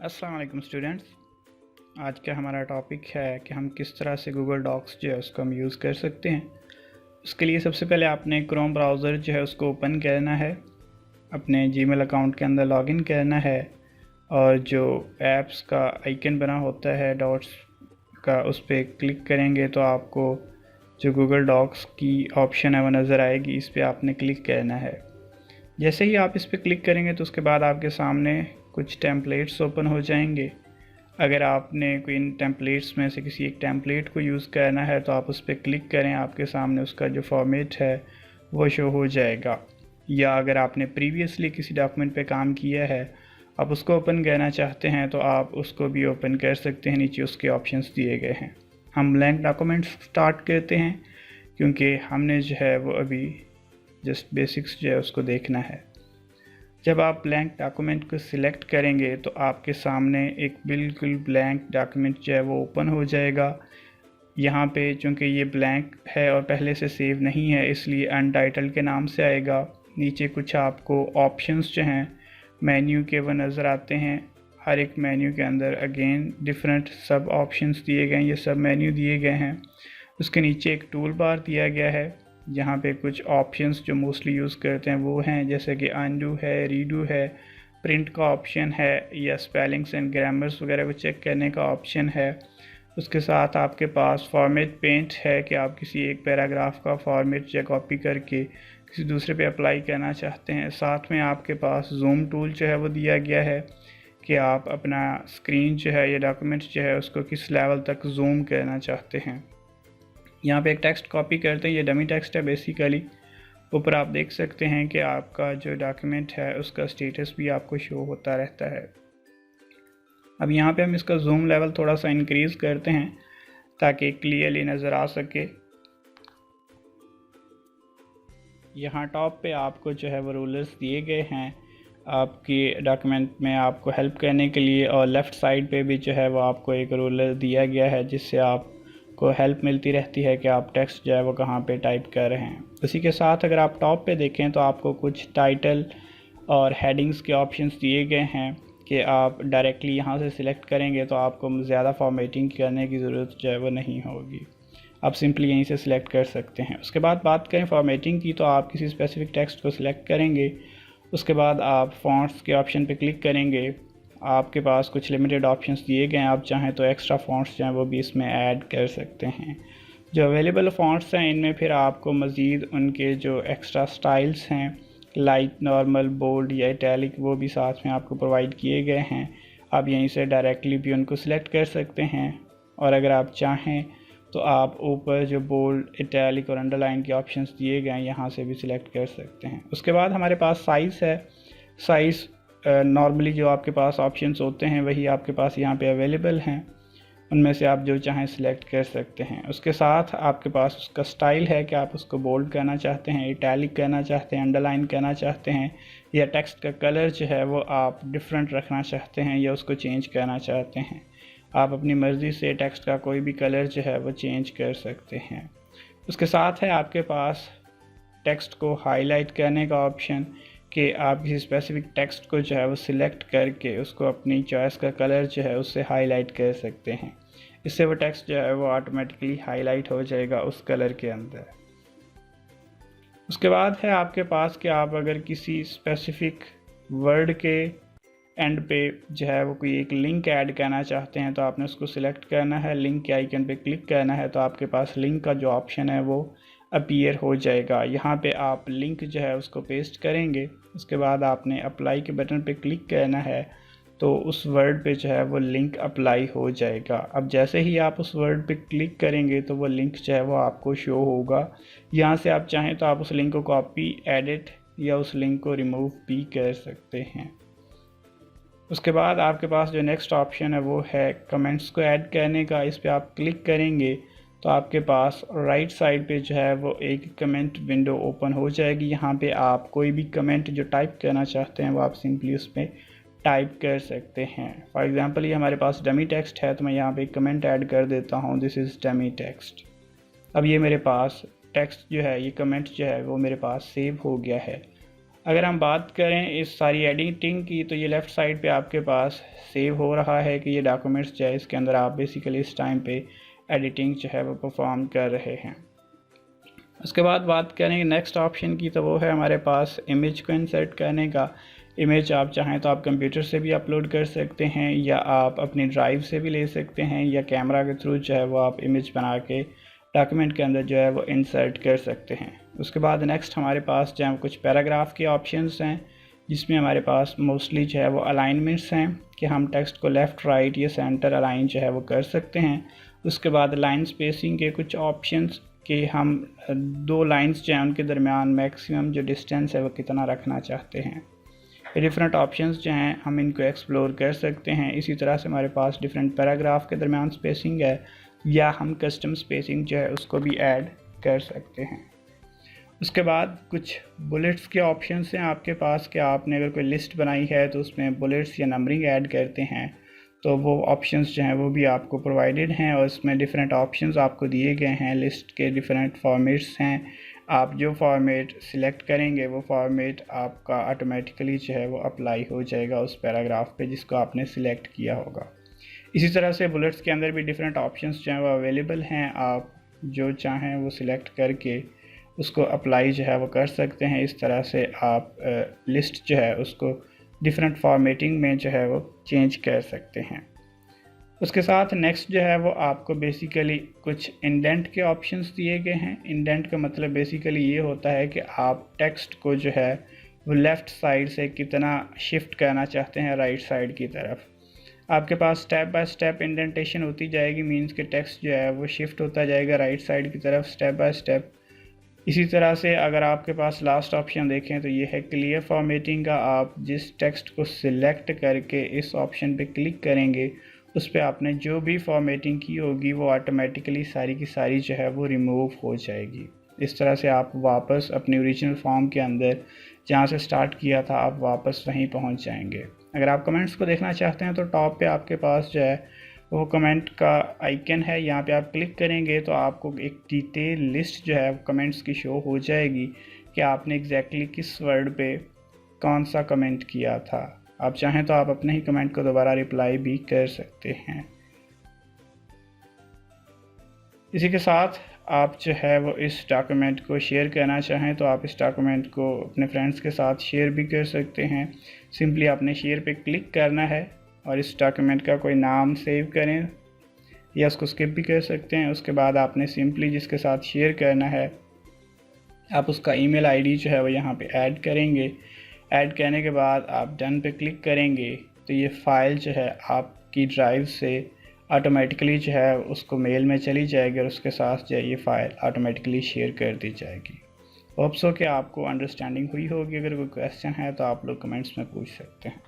अस्सलाम वालेकुम स्टूडेंट्स। आज का हमारा टॉपिक है कि हम किस तरह से गूगल डॉक्स जो है उसको हम यूज़ कर सकते हैं। उसके लिए सबसे पहले आपने क्रोम ब्राउज़र जो है उसको ओपन करना है, अपने जीमेल अकाउंट के अंदर लॉगिन करना है और जो ऐप्स का आइकन बना होता है डॉट्स का उस पर क्लिक करेंगे तो आपको जो गूगल डॉक्स की ऑप्शन है वो नज़र आएगी। इस पर आपने क्लिक करना है। जैसे ही आप इस पर क्लिक करेंगे तो उसके बाद आपके सामने कुछ टेम्पलेट्स ओपन हो जाएंगे। अगर आपने कोई इन टेम्पलेट्स में से किसी एक टेम्पलेट को यूज़ करना है तो आप उस पर क्लिक करें, आपके सामने उसका जो फॉर्मेट है वो शो हो जाएगा। या अगर आपने प्रीवियसली किसी डॉक्यूमेंट पे काम किया है, आप उसको ओपन करना चाहते हैं तो आप उसको भी ओपन कर सकते हैं। नीचे उसके ऑप्शंस दिए गए हैं। हम ब्लैंक डॉक्यूमेंट स्टार्ट करते हैं क्योंकि हमने जो है वो अभी जस्ट बेसिक्स जो है उसको देखना है। जब आप ब्लैंक डॉक्यूमेंट को सिलेक्ट करेंगे तो आपके सामने एक बिल्कुल ब्लैंक डॉक्यूमेंट जो है वो ओपन हो जाएगा। यहाँ पे चूँकि ये ब्लैंक है और पहले से सेव नहीं है इसलिए अनटाइटल्ड के नाम से आएगा। नीचे कुछ आपको ऑप्शंस जो हैं मेन्यू के वो नज़र आते हैं। हर एक मेन्यू के अंदर अगेन डिफरेंट सब ऑप्शंस दिए गए हैं, ये सब मेन्यू दिए गए हैं। उसके नीचे एक टूल बार दिया गया है जहाँ पे कुछ ऑप्शंस जो मोस्टली यूज़ करते हैं वो हैं, जैसे कि अनडू है, रीडू है, प्रिंट का ऑप्शन है या स्पेलिंग्स एंड ग्रामर्स वगैरह को चेक करने का ऑप्शन है। उसके साथ आपके पास फॉर्मेट पेंट है कि आप किसी एक पैराग्राफ का फॉर्मेट या कॉपी करके किसी दूसरे पे अप्लाई करना चाहते हैं। साथ में आपके पास जूम टूल जो है वो दिया गया है कि आप अपना स्क्रीन जो है या डॉक्यूमेंट जो है उसको किस लेवल तक जूम करना चाहते हैं। यहाँ पे एक टेक्स्ट कॉपी करते हैं, ये डमी टेक्स्ट है बेसिकली। ऊपर आप देख सकते हैं कि आपका जो डॉक्यूमेंट है उसका स्टेटस भी आपको शो होता रहता है। अब यहाँ पे हम इसका जूम लेवल थोड़ा सा इंक्रीज़ करते हैं ताकि क्लियरली नज़र आ सके। यहाँ टॉप पे आपको जो है वो रूलर्स दिए गए हैं आपकी डॉक्यूमेंट में आपको हेल्प करने के लिए, और लेफ़्ट साइड पे भी जो है वो आपको एक रूलर दिया गया है जिससे आप को हेल्प मिलती रहती है कि आप टेक्स्ट जो है वो कहाँ पे टाइप कर रहे हैं। उसी के साथ अगर आप टॉप पे देखें तो आपको कुछ टाइटल और हेडिंग्स के ऑप्शंस दिए गए हैं कि आप डायरेक्टली यहाँ से सिलेक्ट करेंगे तो आपको ज़्यादा फॉर्मेटिंग करने की ज़रूरत जो है वो नहीं होगी, आप सिंपली यहीं से सिलेक्ट कर सकते हैं। उसके बाद बात करें फॉर्मेटिंग की तो आप किसी स्पेसिफिक टेक्स्ट को सिलेक्ट करेंगे, उसके बाद आप फॉन्ट्स के ऑप्शन पर क्लिक करेंगे। आपके पास कुछ लिमिटेड ऑप्शंस दिए गए हैं, आप चाहें तो एक्स्ट्रा फ़ॉन्ट्स जो हैं वो भी इसमें ऐड कर सकते हैं। जो अवेलेबल फ़ॉन्ट्स हैं इनमें फिर आपको मज़ीद उनके जो एक्स्ट्रा स्टाइल्स हैं लाइट, नॉर्मल, बोल्ड या इटैलिक वो भी साथ में आपको प्रोवाइड किए गए हैं। आप यहीं से डायरेक्टली भी उनको सिलेक्ट कर सकते हैं, और अगर आप चाहें तो आप ऊपर जो बोल्ड, इटैलिक और अंडरलाइन के ऑप्शंस दिए गए हैं यहाँ से भी सिलेक्ट कर सकते हैं। उसके बाद हमारे पास साइज़ है। साइज़ नॉर्मली जो आपके पास ऑप्शंस होते हैं वही आपके पास यहाँ पे अवेलेबल हैं, उनमें से आप जो चाहें सिलेक्ट कर सकते हैं। उसके साथ आपके पास उसका स्टाइल है कि आप उसको बोल्ड करना चाहते हैं, इटैलिक करना चाहते हैं, अंडरलाइन करना चाहते हैं, या टेक्स्ट का कलर जो है वो आप डिफरेंट रखना चाहते हैं या उसको चेंज करना चाहते हैं। आप अपनी मर्ज़ी से टेक्स्ट का कोई भी कलर जो है वो चेंज कर सकते हैं। उसके साथ है आपके पास टेक्स्ट को हाईलाइट करने का ऑप्शन कि आप किसी स्पेसिफिक टेक्स्ट को जो है वो सिलेक्ट करके उसको अपनी चॉइस का कलर जो है उससे हाईलाइट कर सकते हैं। इससे वो टेक्स्ट जो है वो ऑटोमेटिकली हाईलाइट हो जाएगा उस कलर के अंदर। उसके बाद है आपके पास कि आप अगर किसी स्पेसिफिक वर्ड के एंड पे जो है वो कोई एक लिंक ऐड करना चाहते हैं तो आपने उसको सिलेक्ट करना है, लिंक के आइकन पे क्लिक करना है तो आपके पास लिंक का जो ऑप्शन है वो अपीयर हो जाएगा। यहाँ पे आप लिंक जो है उसको पेस्ट करेंगे, उसके बाद आपने अप्लाई के बटन पे क्लिक करना है तो उस वर्ड पे जो है वो लिंक अप्लाई हो जाएगा। अब जैसे ही आप उस वर्ड पे क्लिक करेंगे तो वो लिंक जो है वो आपको शो होगा। यहाँ से आप चाहें तो आप उस लिंक को कॉपी, एडिट या उस लिंक को रिमूव भी कर सकते हैं। उसके बाद आपके पास जो नेक्स्ट ऑप्शन है वो है कमेंट्स को ऐड करने का। इस पर आप क्लिक करेंगे तो आपके पास राइट साइड पे जो है वो एक कमेंट विंडो ओपन हो जाएगी। यहाँ पे आप कोई भी कमेंट जो टाइप करना चाहते हैं वो आप सिंपली उसमें टाइप कर सकते हैं। फॉर एग्जांपल ये हमारे पास डमी टेक्स्ट है तो मैं यहाँ पे एक कमेंट ऐड कर देता हूँ, दिस इज़ डमी टेक्स्ट। अब ये मेरे पास टेक्स्ट जो है, ये कमेंट जो है वो मेरे पास सेव हो गया है। अगर हम बात करें इस सारी एडिटिंग की, तो ये लेफ़्ट साइड पे आपके पास सेव हो रहा है कि ये डॉक्यूमेंट्स जो है इसके अंदर आप बेसिकली इस टाइम पे एडिटिंग जो है वो परफॉर्म कर रहे हैं। उसके बाद बात करेंगे नेक्स्ट ऑप्शन की, तो वो है हमारे पास इमेज को इंसर्ट करने का। इमेज आप चाहें तो आप कंप्यूटर से भी अपलोड कर सकते हैं, या आप अपनी ड्राइव से भी ले सकते हैं, या कैमरा के थ्रू जो है वो आप इमेज बना के डॉक्यूमेंट के अंदर जो है वो इंसर्ट कर सकते हैं। उसके बाद नेक्स्ट हमारे पास जो है कुछ पैराग्राफ के ऑप्शंस हैं, जिसमें हमारे पास मोस्टली जो है वो अलाइनमेंट्स हैं कि हम टेक्स्ट को लेफ़्ट राइट या सेंटर अलाइन जो है वो कर सकते हैं। उसके बाद लाइन स्पेसिंग के कुछ ऑप्शंस कि हम दो लाइंस जो हैं उनके दरमियान मैक्सिमम जो डिस्टेंस है वो कितना रखना चाहते हैं। डिफरेंट ऑप्शंस जो हैं हम इनको एक्सप्लोर कर सकते हैं। इसी तरह से हमारे पास डिफरेंट पैराग्राफ के दरमियान स्पेसिंग है, या हम कस्टम स्पेसिंग जो है उसको भी ऐड कर सकते हैं। उसके बाद कुछ बुलेट्स के ऑप्शंस हैं आपके पास कि आपने अगर कोई लिस्ट बनाई है तो उसमें बुलेट्स या नंबरिंग ऐड करते हैं, तो वो ऑप्शंस जो हैं वो भी आपको प्रोवाइडेड हैं, और इसमें डिफरेंट ऑप्शंस आपको दिए गए हैं। लिस्ट के डिफरेंट फॉर्मेट्स हैं, आप जो फॉर्मेट सिलेक्ट करेंगे वो फॉर्मेट आपका ऑटोमेटिकली जो है वो अप्लाई हो जाएगा उस पैराग्राफ पे जिसको आपने सिलेक्ट किया होगा। इसी तरह से बुलेट्स के अंदर भी डिफरेंट ऑप्शंस जो हैं वो अवेलेबल हैं, आप जो चाहें वो सिलेक्ट करके उसको अप्लाई जो है वो कर सकते हैं। इस तरह से आप लिस्ट जो है उसको डिफरेंट फॉर्मेटिंग में जो है वो चेंज कर सकते हैं। उसके साथ नेक्स्ट जो है वो आपको बेसिकली कुछ इंडेंट के ऑप्शंस दिए गए हैं। इंडेंट का मतलब बेसिकली ये होता है कि आप टेक्स्ट को जो है वो लेफ़्ट साइड से कितना शिफ्ट करना चाहते हैं राइट साइड की तरफ। आपके पास स्टेप बाय स्टेप इंडेंटेशन होती जाएगी, मींस कि टेक्स्ट जो है वो शिफ्ट होता जाएगा राइट साइड की तरफ स्टेप बाय स्टेप। इसी तरह से अगर आपके पास लास्ट ऑप्शन देखें तो ये है क्लियर फॉर्मेटिंग का। आप जिस टेक्स्ट को सिलेक्ट करके इस ऑप्शन पे क्लिक करेंगे उस पर आपने जो भी फॉर्मेटिंग की होगी वो ऑटोमेटिकली सारी की सारी जो है वो रिमूव हो जाएगी। इस तरह से आप वापस अपनी ओरिजिनल फॉर्म के अंदर जहाँ से स्टार्ट किया था आप वापस वहीं पहुँच जाएंगे। अगर आप कमेंट्स को देखना चाहते हैं तो टॉप पे आपके पास जो है वो कमेंट का आइकन है, यहाँ पे आप क्लिक करेंगे तो आपको एक डिटेल लिस्ट जो है कमेंट्स की शो हो जाएगी कि आपने एग्जैक्टली किस वर्ड पे कौन सा कमेंट किया था। आप चाहें तो आप अपने ही कमेंट को दोबारा रिप्लाई भी कर सकते हैं। इसी के साथ आप जो है वो इस डॉक्यूमेंट को शेयर करना चाहें तो आप इस डॉक्यूमेंट को अपने फ्रेंड्स के साथ शेयर भी कर सकते हैं। सिंपली आपने शेयर पे क्लिक करना है और इस डॉक्यूमेंट का कोई नाम सेव करें या उसको स्किप भी कर सकते हैं। उसके बाद आपने सिंपली जिसके साथ शेयर करना है आप उसका ईमेल आईडी जो है वो यहाँ पे ऐड करेंगे। ऐड करने के बाद आप डन पे क्लिक करेंगे तो ये फ़ाइल जो है आपकी ड्राइव से ऑटोमेटिकली जो है उसको मेल में चली जाएगी और उसके साथ जो है ये फ़ाइल ऑटोमेटिकली शेयर कर दी जाएगी। होप सो कि आपको अंडरस्टैंडिंग हुई होगी। अगर कोई क्वेश्चन है तो आप लोग कमेंट्स में पूछ सकते हैं।